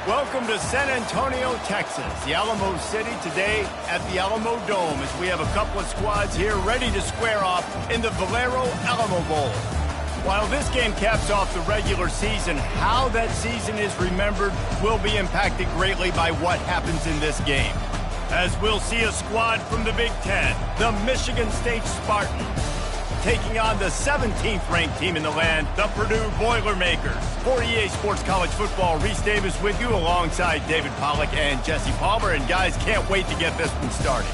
Welcome to San Antonio, Texas, the Alamo City today at the Alamo Dome as we have a couple of squads here ready to square off in the Valero Alamo Bowl. While this game caps off the regular season, how that season is remembered will be impacted greatly by what happens in this game. As we'll see a squad from the Big Ten, the Michigan State Spartans, taking on the 17th ranked team in the land, the Purdue Boilermakers. For EA Sports College Football, Reese Davis with you alongside David Pollack and Jesse Palmer. And guys, can't wait to get this one started.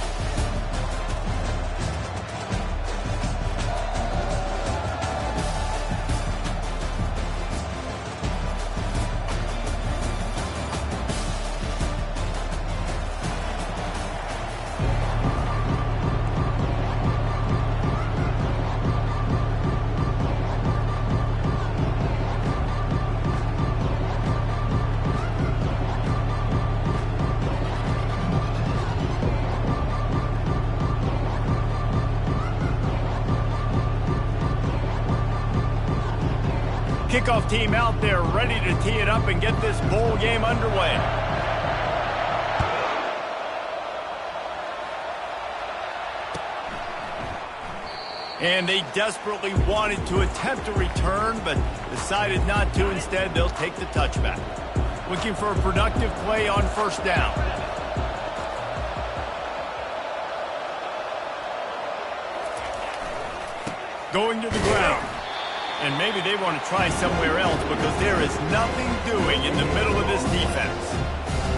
Kickoff team out there ready to tee it up and get this bowl game underway. And they desperately wanted to attempt a return, but decided not to. Instead, they'll take the touchback. Looking for a productive play on first down. Going to the ground. And maybe they want to try somewhere else because there is nothing doing in the middle of this defense.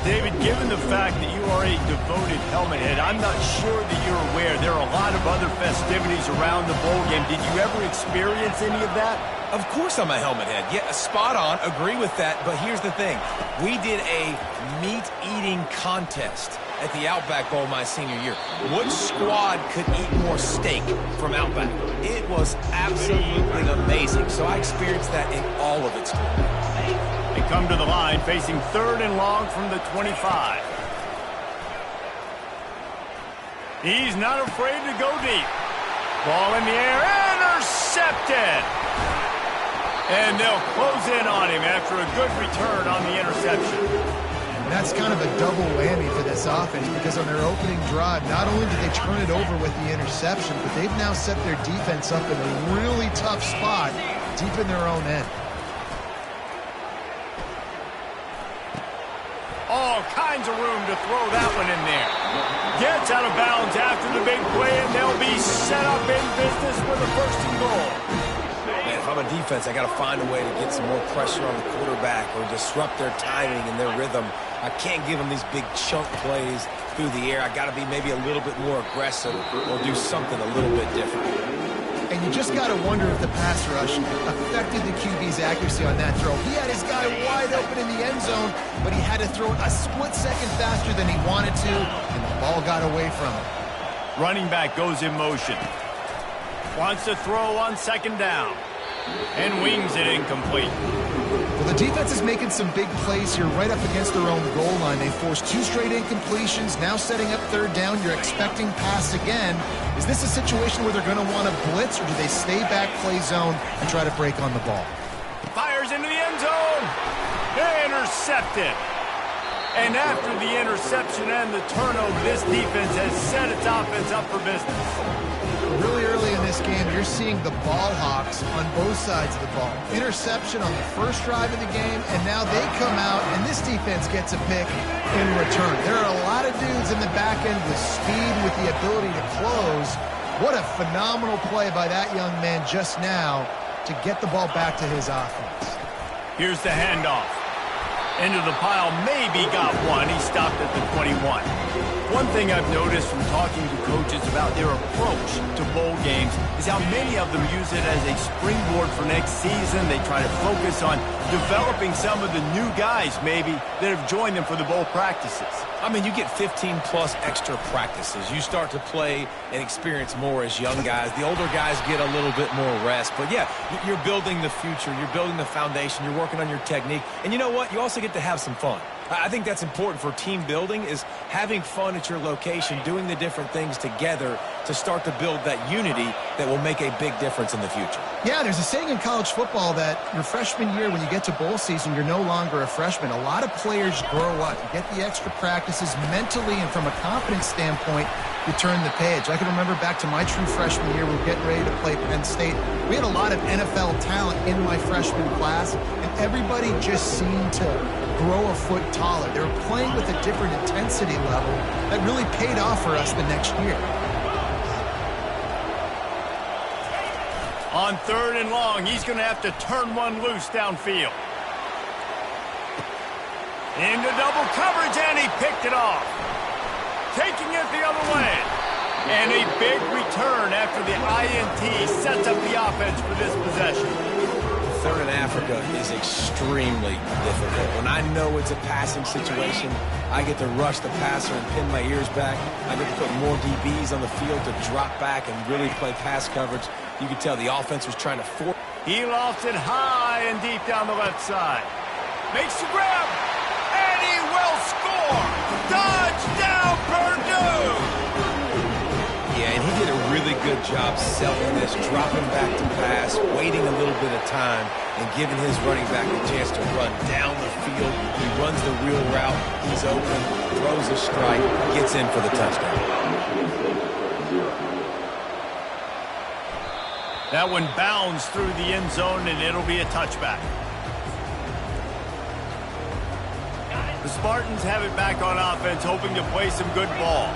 David, given the fact that you are a devoted helmet head, I'm not sure that you're aware there are a lot of other festivities around the bowl game. Did you ever experience any of that? Of course I'm a helmet head. Yeah, spot on. Agree with that. But here's the thing. We did a meat-eating contest at the Outback Bowl my senior year. Which squad could eat more steak from Outback? It was absolutely amazing. So I experienced that in all of its glory. They come to the line facing 3rd and long from the 25. He's not afraid to go deep. Ball in the air, intercepted! And they'll close in on him after a good return on the interception. That's kind of a double whammy for this offense because on their opening drive, not only did they turn it over with the interception, but they've now set their defense up in a really tough spot deep in their own end. All kinds of room to throw that one in there. Gets out of bounds after the big play, and they'll be set up in business with a 1st and goal. Man, if I'm a defense, I got to find a way to get some more pressure on the quarterback or disrupt their timing and their rhythm. I can't give them these big chunk plays through the air. I got to be maybe a little bit more aggressive or do something a little bit different. And you just got to wonder if the pass rush affected the QB's accuracy on that throw. He had his guy wide open in the end zone, but he had to throw it a split second faster than he wanted to, and the ball got away from him. Running back goes in motion. Wants to throw on 2nd down. And wings it incomplete. Well, the defense is making some big plays here right up against their own goal line. They forced 2 straight incompletions, now setting up 3rd down. You're expecting pass again. Is this a situation where they're going to want to blitz, or do they stay back, play zone, and try to break on the ball? Fires into the end zone. Intercepted. And after the interception and the turnover, this defense has set its offense up for business. Really early in this game, you're seeing the ball hawks on both sides of the ball. Interception on the first drive of the game, and now they come out, and this defense gets a pick in return. There are a lot of dudes in the back end with speed, with the ability to close. What a phenomenal play by that young man just now to get the ball back to his offense. Here's the handoff. Into the pile, maybe got one. He stopped at the 21. One thing I've noticed from talking to coaches about their approach to bowl games is how many of them use it as a springboard for next season. They try to focus on developing some of the new guys, maybe, that have joined them for the bowl practices. I mean, you get 15-plus extra practices. You start to play and experience more as young guys. The older guys get a little bit more rest. But, yeah, you're building the future. You're building the foundation. You're working on your technique. And you know what? You also get to have some fun. I think that's important for team building, is having fun at your location, doing the different things together to start to build that unity that will make a big difference in the future. Yeah, there's a saying in college football that your freshman year, when you get to bowl season, you're no longer a freshman. A lot of players grow up. You get the extra practices mentally, and from a confidence standpoint, you turn the page. I can remember back to my true freshman year, we were getting ready to play Penn State. We had a lot of NFL talent in my freshman class, and everybody just seemed to grow a foot taller. They were playing with a different intensity level that really paid off for us the next year. On 3rd and long, he's going to have to turn one loose downfield. Into double coverage, and he picked it off. Taking it the other way. And a big return after the INT sets up the offense for this possession. 3rd and Africa is extremely difficult. When I know it's a passing situation, I get to rush the passer and pin my ears back. I get to put more DBs on the field to drop back and really play pass coverage. You could tell the offense was trying to force. He lofts it high and deep down the left side. Makes the grab, and he will score. Touchdown, Purdue! Yeah, and he did a really good job selling this, dropping back to pass, waiting a little bit of time, and giving his running back a chance to run down the field. He runs the real route. He's open, throws a strike, gets in for the touchdown. That one bounds through the end zone, and it'll be a touchback. The Spartans have it back on offense, hoping to play some good ball.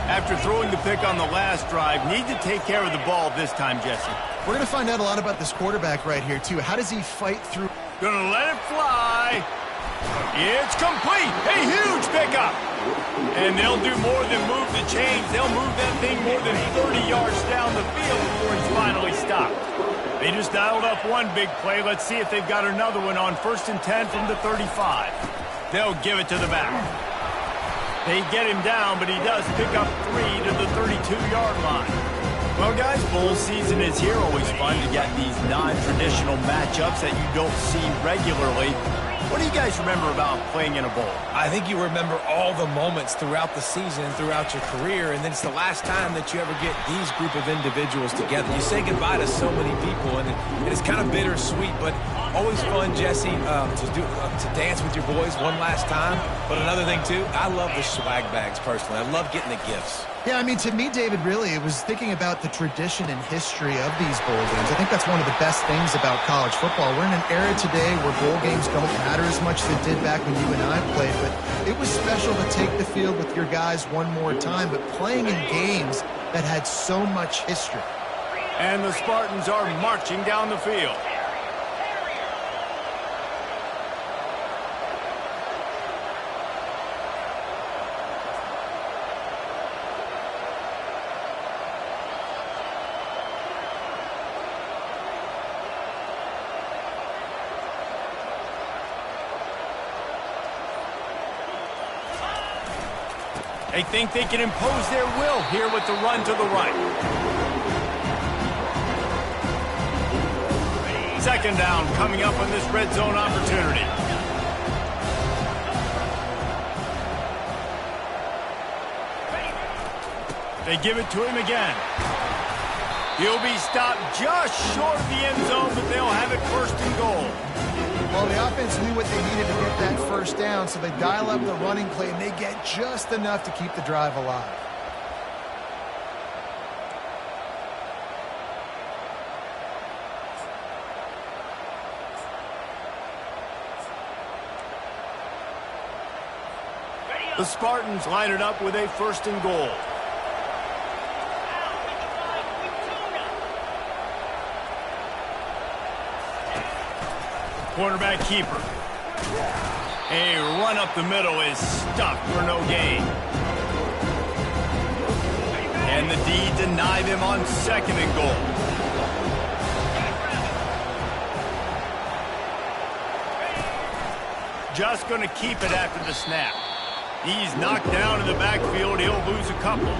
After throwing the pick on the last drive, need to take care of the ball this time, Jesse. We're going to find out a lot about this quarterback right here, too. How does he fight through? Gonna let it fly. It's complete. A huge pickup. And they'll do more than move the chains. They'll move that thing more than 30 yards down the field before he's finally stopped. They just dialed up one big play. Let's see if they've got another one on 1st and 10 from the 35. They'll give it to the back. They get him down, but he does pick up 3 to the 32-yard line. Well, guys, bowl season is here. Always fun to get these non-traditional matchups that you don't see regularly. What do you guys remember about playing in a bowl? I think you remember all the moments throughout the season, throughout your career, and then it's the last time that you ever get these group of individuals together. You say goodbye to so many people, and it's kind of bittersweet, but always fun, Jesse, to dance with your boys one last time. But another thing, too, I love the swag bags, personally. I love getting the gifts. Yeah, I mean, to me, David, really, it was thinking about the tradition and history of these bowl games. I think that's one of the best things about college football. We're in an era today where bowl games don't matter as much as they did back when you and I played, but it was special to take the field with your guys one more time, but playing in games that had so much history. And the Spartans are marching down the field. They think they can impose their will here with the run to the right. 2nd down coming up on this red zone opportunity. They give it to him again. He'll be stopped just short of the end zone, but they'll have it 1st and goal. Well, the offense knew what they needed to get that 1st down, so they dial up the running play, and they get just enough to keep the drive alive. The Spartans line it up with a 1st and goal. Quarterback keeper. A run up the middle is stuck for no gain. And the D deny them on 2nd and goal. Just going to keep it after the snap. He's knocked down in the backfield. He'll lose a couple.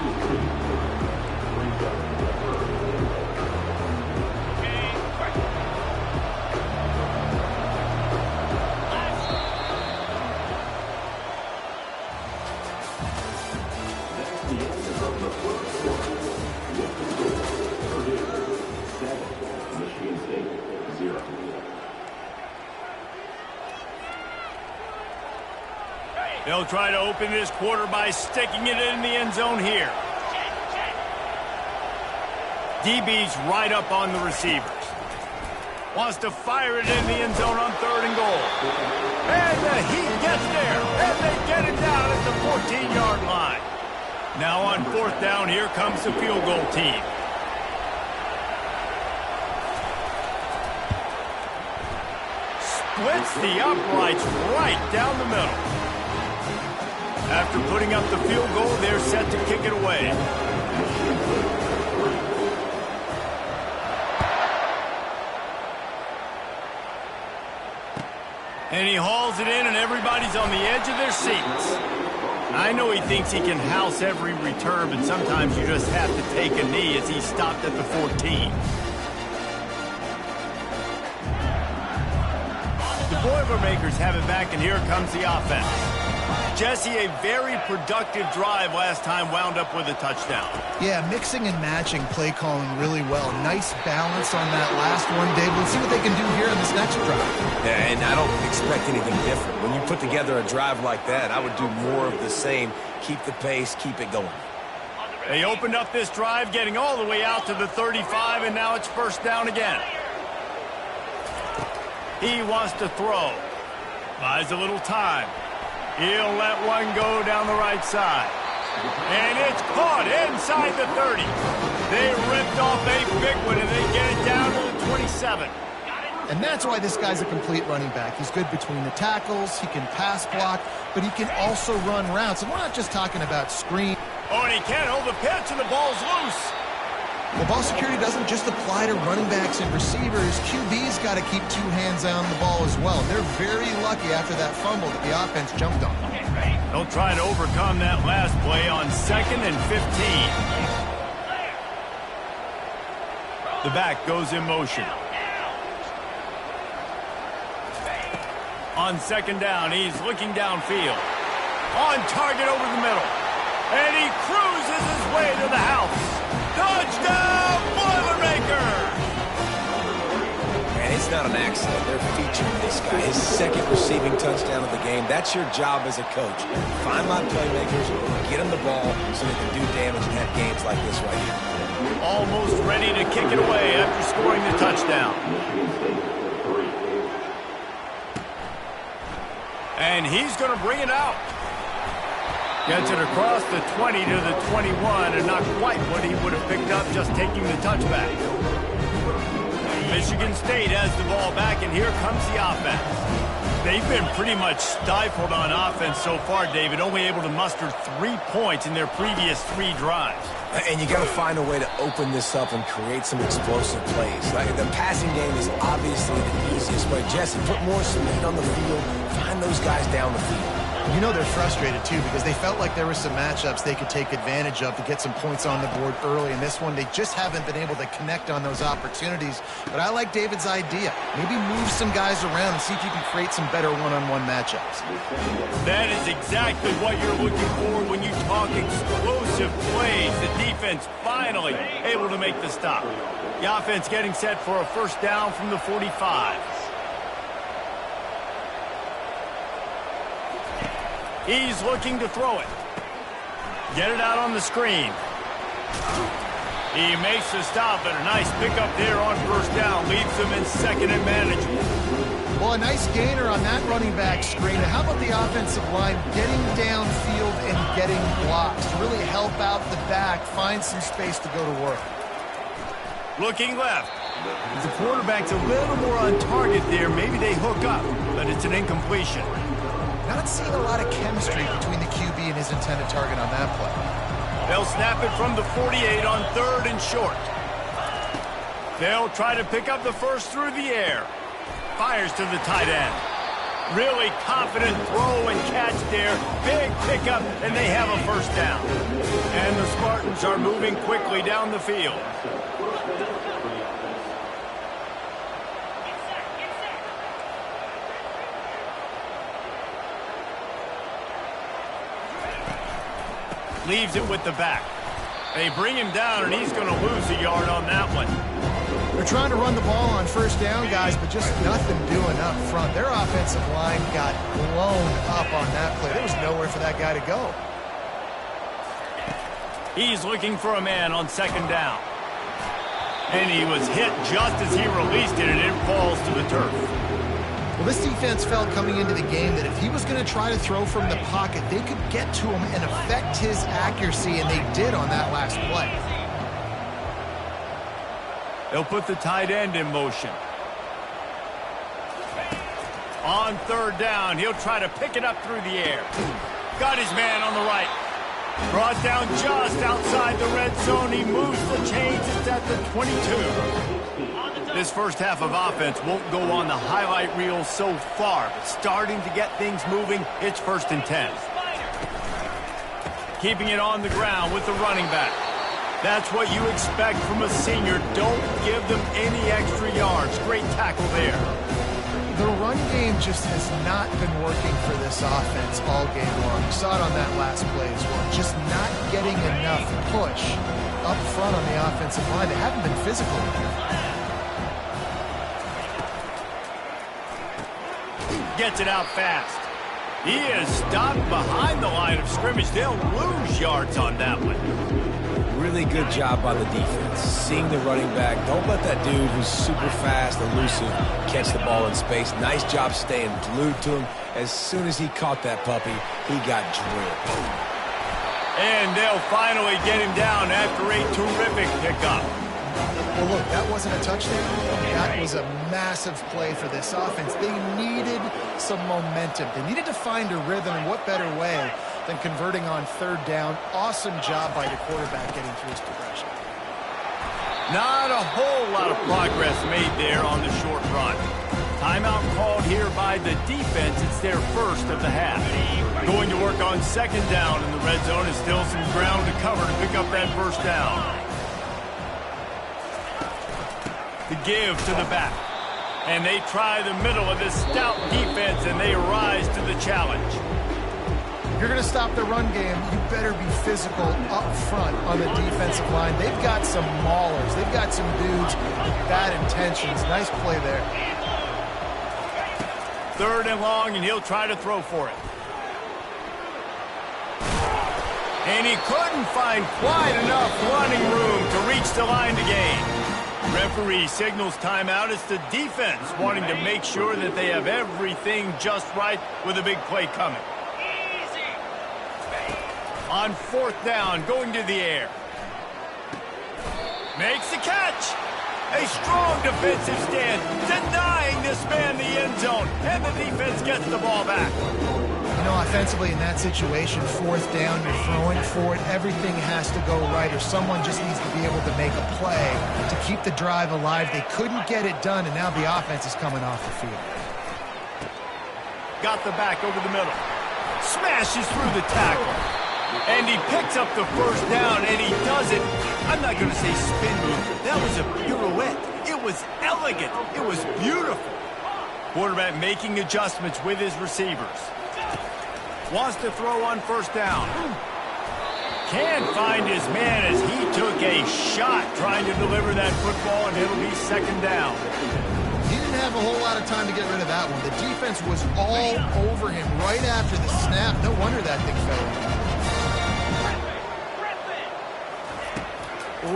They'll try to open this quarter by sticking it in the end zone here. DB's right up on the receivers. Wants to fire it in the end zone on 3rd and goal. And he gets there. And they get it down at the 14-yard line. Now on 4th down, here comes the field goal team. Splits the uprights right down the middle. After putting up the field goal, they're set to kick it away. And he hauls it in, and everybody's on the edge of their seats. I know he thinks he can house every return, but sometimes you just have to take a knee as he stopped at the 14. The Boilermakers have it back, and here comes the offense. Jesse, a very productive drive last time wound up with a touchdown. Yeah, mixing and matching play calling really well. Nice balance on that last one, Dave. Let's see what they can do here in this next drive. Yeah, and I don't expect anything different. When you put together a drive like that, I would do more of the same. Keep the pace, keep it going. They opened up this drive, getting all the way out to the 35, and now it's 1st down again. He wants to throw. Buys a little time. He'll let one go down the right side. And it's caught inside the 30. They ripped off a big one, and they get it down to the 27. And that's why this guy's a complete running back. He's good between the tackles, he can pass block, but he can also run routes. And we're not just talking about screen. Oh, and he can't hold the pitch, and the ball's loose. Well, ball security doesn't just apply to running backs and receivers. QB's got to keep 2 hands on the ball as well. They're very lucky after that fumble that the offense jumped on. They'll try to overcome that last play on 2nd and 15. The back goes in motion. On 2nd down, he's looking downfield. On target over the middle. And he cruises his way to the house. Touchdown, Boilermaker! And it's not an accident. They're featuring this guy. His 2nd receiving touchdown of the game. That's your job as a coach. Find my playmakers, get them the ball so they can do damage and have games like this right here. Almost ready to kick it away after scoring the touchdown. And he's going to bring it out. Gets it across the 20 to the 21, and not quite what he would have picked up just taking the touchback. Michigan State has the ball back, and here comes the offense. They've been pretty much stifled on offense so far, David, only able to muster 3 points in their previous 3 drives. And you got to find a way to open this up and create some explosive plays. Like the passing game is obviously the easiest way. Jesse, put more speed on the field. Find those guys down the field. You know they're frustrated, too, because they felt like there were some matchups they could take advantage of to get some points on the board early. In this one, they just haven't been able to connect on those opportunities. But I like David's idea. Maybe move some guys around and see if you can create some better one-on-one matchups. That is exactly what you're looking for when you talk explosive plays. The defense finally able to make the stop. The offense getting set for a 1st down from the 45. He's looking to throw it. Get it out on the screen. He makes the stop, and a nice pickup there on 1st down. Leaves him in 2nd and manageable. Well, a nice gainer on that running back screen. And how about the offensive line getting downfield and getting blocks to really help out the back, find some space to go to work. Looking left. The quarterback's a little more on target there. Maybe they hook up, but it's an incompletion. Not seeing a lot of chemistry between the QB and his intended target on that play. They'll snap it from the 48 on 3rd and short. They'll try to pick up the 1st through the air. Fires to the tight end. Really confident throw and catch there. Big pickup, and they have a 1st down. And the Spartans are moving quickly down the field. Leaves it with the back. They bring him down, and he's going to lose a yard on that one. They're trying to run the ball on first down, guys, but just nothing doing up front. Their offensive line got blown up on that play. There was nowhere for that guy to go. He's looking for a man on second down. And he was hit just as he released it, and it falls to the turf. Well, this defense felt coming into the game that if he was going to try to throw from the pocket, they could get to him and affect his accuracy, and they did on that last play. They'll put the tight end in motion. On third down, he'll try to pick it up through the air. Got his man on the right. Brought down just outside the red zone. He moves the chains. It's at the 22. This first half of offense won't go on the highlight reel so far, but starting to get things moving, it's 1st and 10. Keeping it on the ground with the running back. That's what you expect from a senior. Don't give them any extra yards. Great tackle there. The run game just has not been working for this offense all game long. You saw it on that last play as well. Just not getting enough push up front on the offensive line. They haven't been physical enough. Gets it out fast. He is stopped behind the line of scrimmage. They'll lose yards on that one. Really good job by the defense. Seeing the running back. Don't let that dude who's super fast, elusive, catch the ball in space. Nice job staying glued to him. As soon as he caught that puppy, he got drilled. And they'll finally get him down after a terrific pickup. Well, look, that wasn't a touchdown. That was a massive play for this offense. They needed some momentum. They needed to find a rhythm, and what better way than converting on third down. Awesome job by the quarterback getting through his progression. Not a whole lot of progress made there on the short run. Timeout called here by the defense. It's their first of the half. Going to work on second down in the red zone. Is still some ground to cover to pick up that first down. The give to the back. And they try the middle of this stout defense, and they rise to the challenge. You're going to stop the run game, you better be physical up front on the defensive line. They've got some maulers. They've got some dudes with bad intentions. Nice play there. 3rd and long, and he'll try to throw for it. And he couldn't find quite enough running room to reach the line to gain. Referee signals timeout. It's the defense wanting to make sure that they have everything just right with a big play coming. On 4th down, going to the air. Makes the catch. A strong defensive stand, denying this man the end zone, and the defense gets the ball back. You know, offensively in that situation, 4th down, you're throwing for it. Everything has to go right, or someone just needs to be able to make a play to keep the drive alive. They couldn't get it done, and now the offense is coming off the field. Got the back over the middle. Smashes through the tackle. And he picks up the first down, and he does it. I'm not going to say spin move. That was a pirouette. It was elegant. It was beautiful. Quarterback making adjustments with his receivers. Wants to throw on 1st down. Can't find his man as he took a shot trying to deliver that football, and it'll be 2nd down. He didn't have a whole lot of time to get rid of that one. The defense was all over him right after the snap. No wonder that thing fell.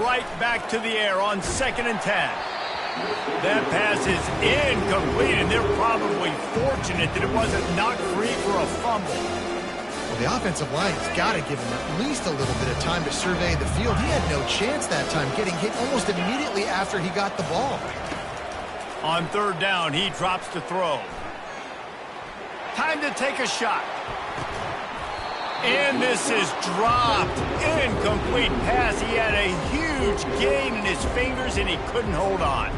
Right back to the air on 2nd and 10. That pass is incomplete, and they're probably fortunate that it wasn't knocked free for a fumble. Well, the offensive line has got to give him at least a little bit of time to survey the field. He had no chance that time, getting hit almost immediately after he got the ball. On 3rd down, he drops to throw. Time to take a shot. And this is dropped. Incomplete pass. He had a huge gain in his fingers, and he couldn't hold on.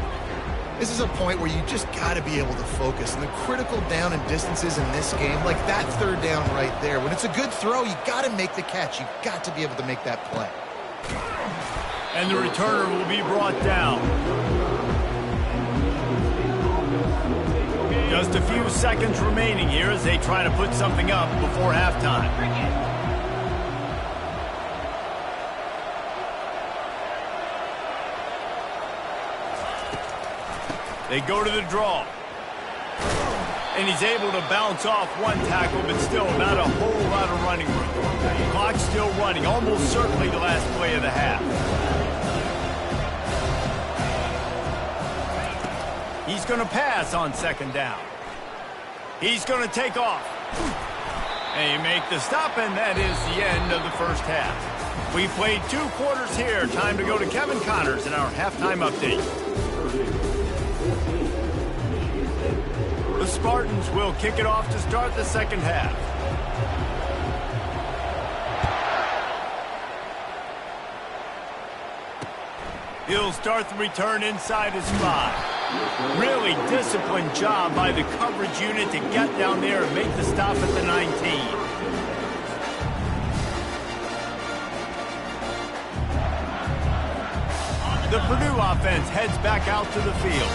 This is a point where you just got to be able to focus. And the critical down and distances in this game, like that 3rd down right there, when it's a good throw, you got to make the catch. You got to be able to make that play. And the returner will be brought down. Just a few seconds remaining here as they try to put something up before halftime. They go to the draw. And he's able to bounce off one tackle, but still not a whole lot of running room. Clock's still running, almost certainly the last play of the half. He's going to pass on second down. He's going to take off. And you make the stop, and that is the end of the first half. We played 2 quarters here. Time to go to Kevin Connors in our halftime update. The Spartans will kick it off to start the second half. He'll start the return inside his 5. Really disciplined job by the coverage unit to get down there and make the stop at the 19. The Purdue offense heads back out to the field.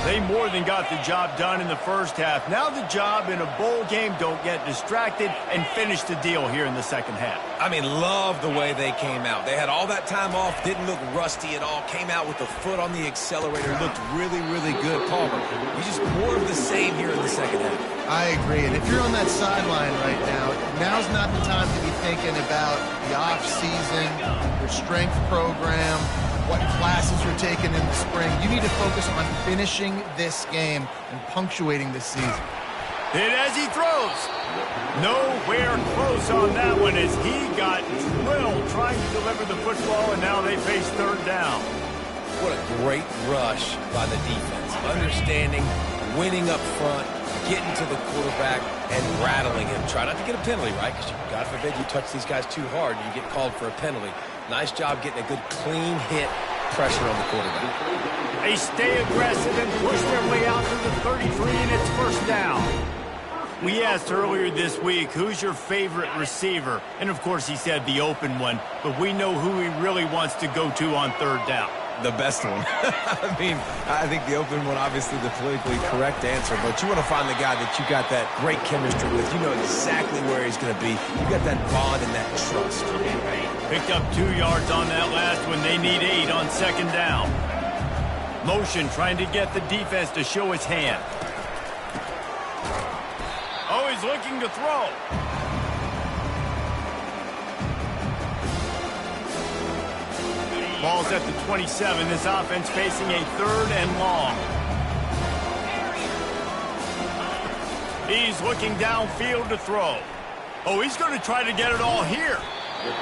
They more than got the job done in the first half. Now the job in a bowl game, don't get distracted and finish the deal here in the second half. I mean, love the way they came out. They had all that time off, didn't look rusty at all, came out with the foot on the accelerator, looked really, really good. Palmer, he's just more of the same here in the second half. I agree, and if you're on that sideline right now, now's not the time to be thinking about the off-season, your strength program, what classes you're taking in the spring. You need to focus on finishing this game and punctuating this season. Hit as he throws. Nowhere close on that one as he got drilled trying to deliver the football, and now they face third down. What a great rush by the defense. Understanding, winning up front, getting to the quarterback, and rattling him. Try not to get a penalty, right? Because God forbid you touch these guys too hard and you get called for a penalty. Nice job getting a good clean hit, pressure on the quarterback. They stay aggressive and push their way out to the 33, and it's first down. We asked earlier this week, who's your favorite receiver? And, of course, he said the open one, but we know who he really wants to go to on third down. The best one. I mean, I think the open one, obviously the politically correct answer, but you want to find the guy that you got that great chemistry with. You know exactly where he's going to be. You got that bond and that trust. Picked up 2 yards on that last one. They need 8 on second down. Motion trying to get the defense to show his hand. Oh, he's looking to throw. Ball's at the 27. This offense facing a third and long. He's looking downfield to throw. Oh, he's going to try to get it all here.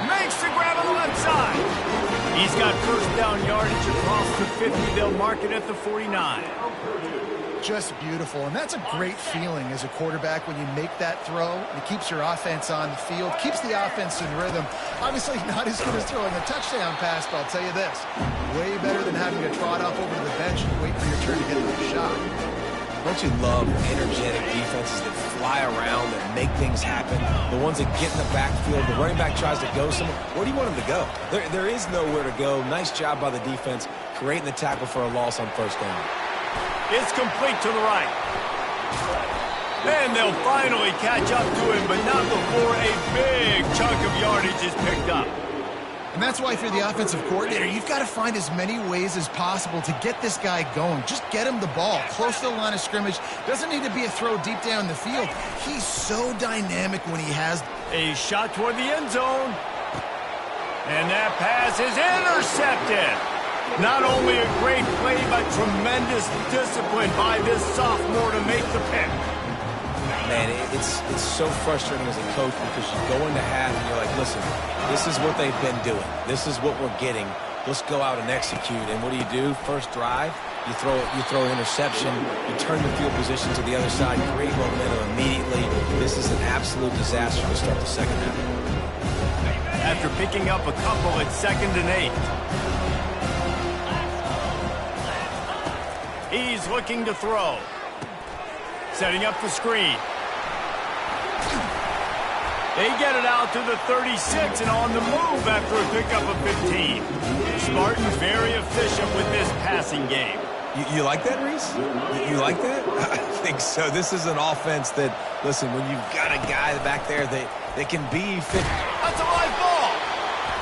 Makes the grab on the left side. He's got first down yardage across the 50. They'll mark it at the 49. Just beautiful, and that's a great feeling as a quarterback when you make that throw. It keeps your offense on the field, keeps the offense in rhythm. Obviously not as good as throwing a touchdown pass, but I'll tell you this, way better than having to trot off over to the bench and wait for your turn to get the shot. Don't you love energetic defenses that fly around and make things happen? The ones that get in the backfield, the running back tries to go somewhere. Where do you want him to go? There is nowhere to go. Nice job by the defense, creating the tackle for a loss on first down. It's complete to the right. And they'll finally catch up to him, but not before a big chunk of yardage is picked up. And that's why if you're the offensive coordinator, you've got to find as many ways as possible to get this guy going. Just get him the ball close to the line of scrimmage. Doesn't need to be a throw deep down the field. He's so dynamic when he has a shot toward the end zone. And that pass is intercepted. Not only a great play, but tremendous discipline by this sophomore to make the pick. Man, it's so frustrating as a coach because you go into half and you're like, listen, this is what they've been doing. This is what we're getting. Let's go out and execute. And what do? First drive, you throw an interception, you turn the field position to the Other side, create momentum immediately. This is an absolute disaster to start the second half. After picking up a couple at 2nd and 8. He's looking to throw. Setting up the screen. They get it out to the 36 and on the move after a pickup of 15. The Spartans very efficient with this passing game. You like that, Reese? You like that? I think so. This is an offense that, listen, when you've got a guy back there that can be fit. That's a live ball.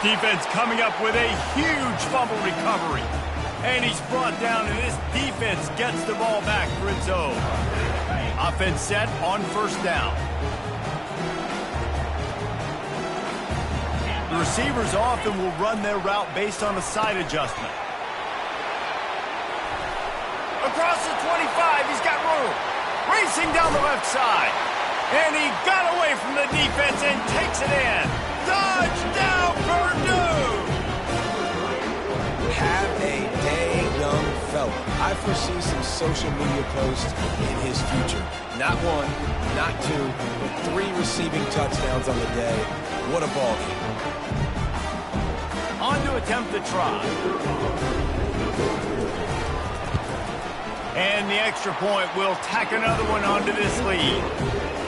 Defense coming up with a huge fumble recovery. And he's brought down, and this defense gets the ball back for its own. Offense set on first down. The receivers often will run their route based on a side adjustment. Across the 25, he's got room. Racing down the left side. And he got away from the defense and takes it in. Touchdown, Purdue! Have a day, young fella. I foresee some social media posts in his future. Not one, not two, but 3 receiving touchdowns on the day. What a ball game. On to attempt the try. And the extra point will tack another one onto this lead.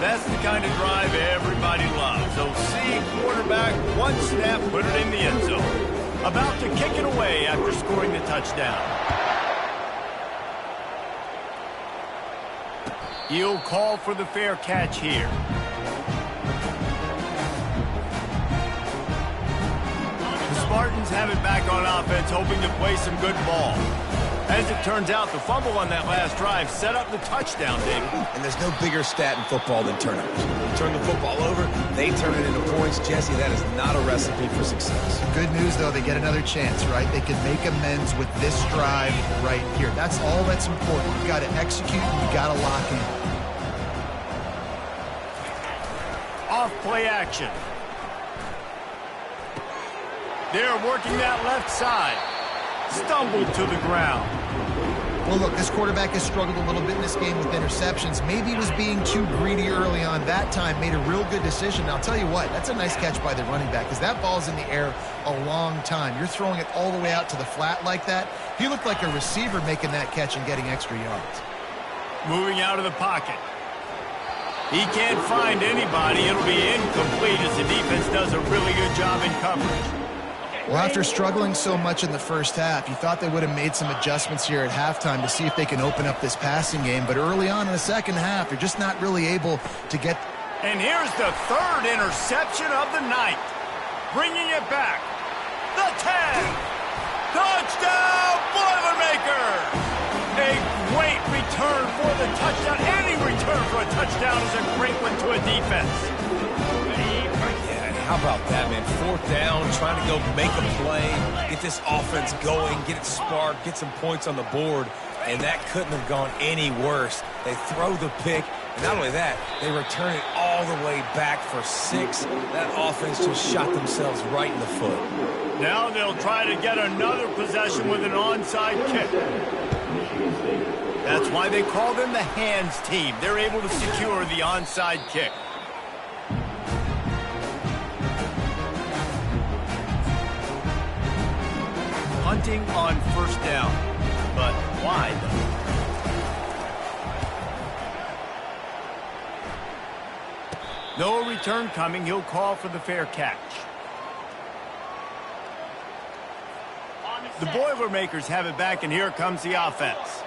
That's the kind of drive everybody loves. So see quarterback, one snap, put it in the end zone. About to kick it away after scoring the touchdown. He'll call for the fair catch here. The Spartans have it back on offense, hoping to play some good ball. As it turns out, the fumble on that last drive set up the touchdown, David. And there's no bigger stat in football than turnovers. You turn the football over, they turn it into points. Jesse, that is not a recipe for success. Good news, though, they get another chance, right? They can make amends with this drive right here. That's all that's important. You've got to execute and you've got to lock in. Off play action. They're working that left side. Stumbled to the ground. Well, look, this quarterback has struggled a little bit in this game with interceptions. Maybe he was being too greedy early on. That time made a real good decision. Now, I'll tell you what, that's a nice catch by the running back because that ball's in the air a long time. You're throwing it all the way out to the flat like that. He looked like a receiver making that catch and getting extra yards. Moving out of the pocket. He can't find anybody. It'll be incomplete as the defense does a really good job in coverage. Well, after struggling so much in the first half, you thought they would have made some adjustments here at halftime to see if they can open up this passing game. But early on in the second half, they're just not really able to get... And here's the 3rd interception of the night. Bringing it back. The 10. Touchdown, Boilermakers! A great return for the touchdown. Any return for a touchdown is a great one to a defense. How about that, man? 4th down, trying to go make a play, get this offense going, get it sparked, get some points on the board, and that couldn't have gone any worse. They throw the pick, and not only that, they return it all the way back for 6. That offense just shot themselves right in the foot. Now they'll try to get another possession with an onside kick. That's why they call them the hands team. They're able to secure the onside kick. Hunting on first down, but why though? No return coming. He'll call for the fair catch. The Boilermakers have it back, and here comes the offense.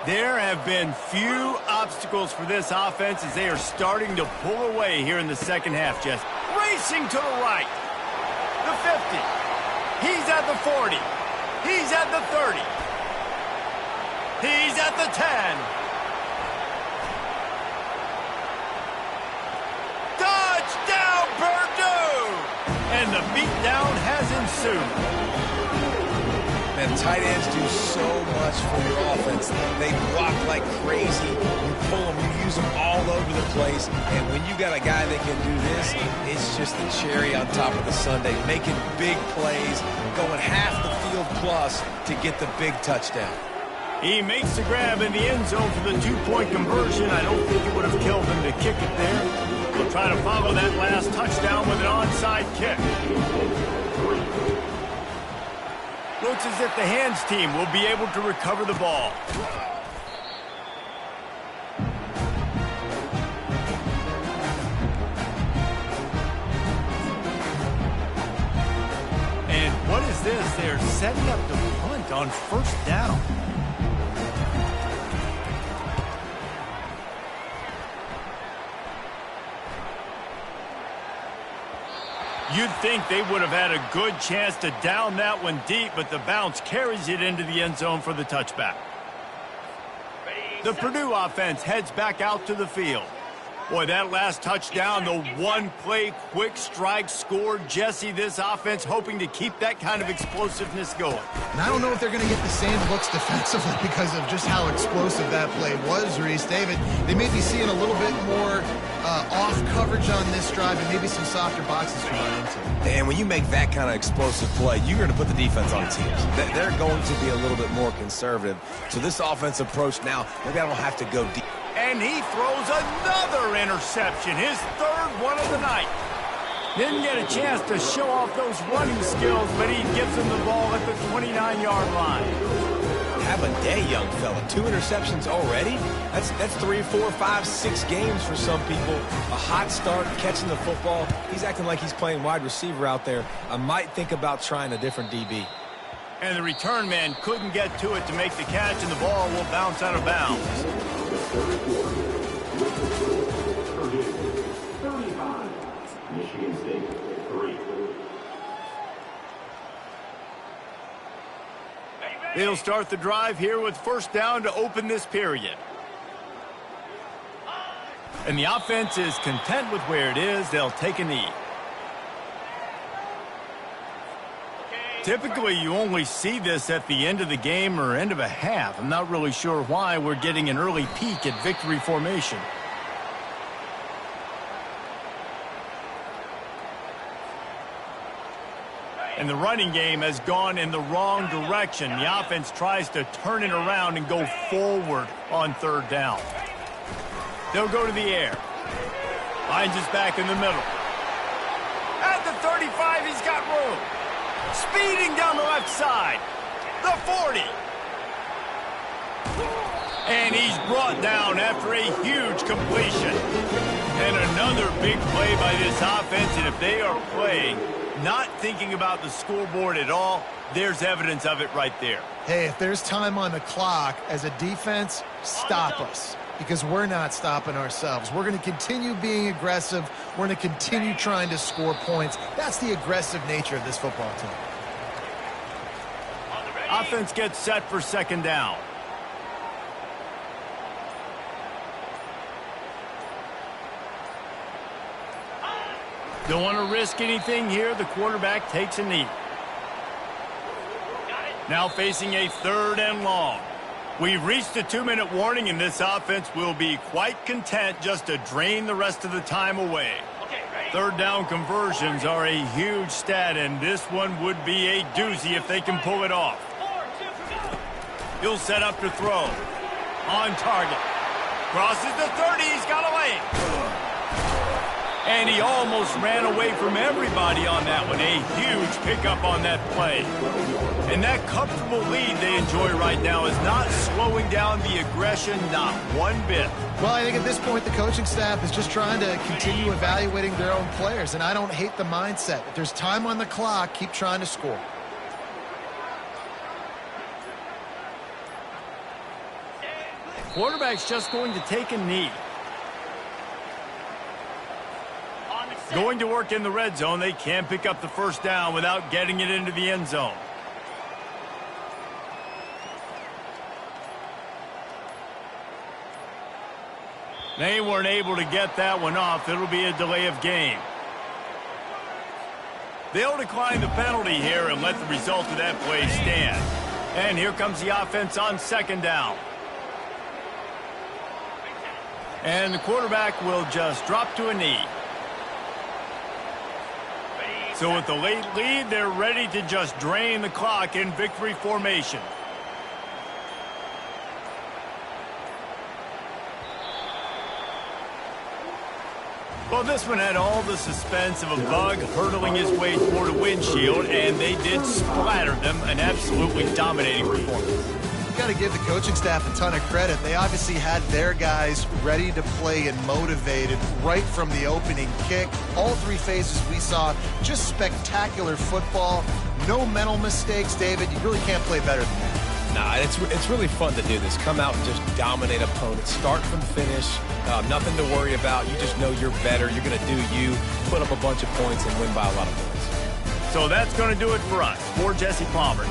There have been few obstacles for this offense as they are starting to pull away here in the second half, Jess. Racing to the right. The 50. He's at the 40. He's at the 30. He's at the 10. Touchdown, Purdue! And the beatdown has ensued. Man, tight ends do so much for your offense. They block like crazy. You pull them, you use them all over the place. And when you got a guy that can do this, it's just the cherry on top of the sundae. Making big plays, going half the field plus to get the big touchdown. He makes the grab in the end zone for the 2-point conversion. I don't think it would have killed him to kick it there. We'll try to follow that last touchdown with an onside kick. Looks as if the hands team will be able to recover the ball. And what is this? They're setting up the punt on first down. You'd think they would have had a good chance to down that one deep, but the bounce carries it into the end zone for the touchback. The Purdue offense heads back out to the field. Boy, that last touchdown, the one-play quick strike scored. Jesse, this offense hoping to keep that kind of explosiveness going. And I don't know if they're going to get the same looks defensively because of just how explosive that play was, Reese. David, they may be seeing a little bit more off coverage on this drive and maybe some softer boxes to run into. And when you make that kind of explosive play, you're going to put the defense on its heels. They're going to be a little bit more conservative. So this offensive approach now, maybe I don't have to go deep. And he throws another interception, his third one of the night. Didn't get a chance to show off those running skills, but he gives him the ball at the 29-yard line. Have a day, young fella. 2 interceptions already? That's 3, 4, 5, 6 games for some people. A hot start, catching the football. He's acting like he's playing wide receiver out there. I might think about trying a different DB. And the return man couldn't get to it to make the catch, and the ball will bounce out of bounds. 35, Michigan State 3. They'll start the drive here with first down to open this period. And the offense is content with where it is. They'll take a knee. Typically, you only see this at the end of the game or end of a half. I'm not really sure why we're getting an early peek at victory formation. And the running game has gone in the wrong direction. The offense tries to turn it around and go forward on third down. They'll go to the air. Finds his back in the middle. At the 35, he's got room. Speeding down the left side. The 40. And he's brought down after a huge completion. And another big play by this offense. And if they are playing, not thinking about the scoreboard at all, there's evidence of it right there. Hey, if there's time on the clock as a defense, stop us. Because we're not stopping ourselves. We're going to continue being aggressive. We're going to continue trying to score points. That's the aggressive nature of this football team. Offense gets set for second down. Don't want to risk anything here. The quarterback takes a knee. Now facing a third and long. We've reached a 2-minute warning, and this offense will be quite content just to drain the rest of the time away. Third down conversions are a huge stat, and this one would be a doozy if they can pull it off. He'll set up to throw. On target. Crosses the 30. He's got a lane. And he almost ran away from everybody on that one. A huge pickup on that play. And that comfortable lead they enjoy right now is not slowing down the aggression, not one bit. Well, I think at this point the coaching staff is just trying to continue evaluating their own players, and I don't hate the mindset. If there's time on the clock, keep trying to score. Quarterback's just going to take a knee. Going to work in the red zone. They can't pick up the first down without getting it into the end zone. They weren't able to get that one off. It'll be a delay of game. They'll decline the penalty here and let the result of that play stand. And here comes the offense on second down. And the quarterback will just drop to a knee. So with the late lead, they're ready to just drain the clock in victory formation. Well, this one had all the suspense of a bug hurtling his way toward a windshield, and they did splatter them. An absolutely dominating performance. Got to give the coaching staff a ton of credit. They obviously had their guys ready to play and motivated right from the opening kick. All three phases we saw, just spectacular football. No mental mistakes, David. You really can't play better than that. Nah, it's really fun to do this. Come out and just dominate opponents. Start from finish. Nothing to worry about. You just know you're better. You're going to do you, put up a bunch of points, and win by a lot of points. So that's going to do it for us. For Jesse Palmer.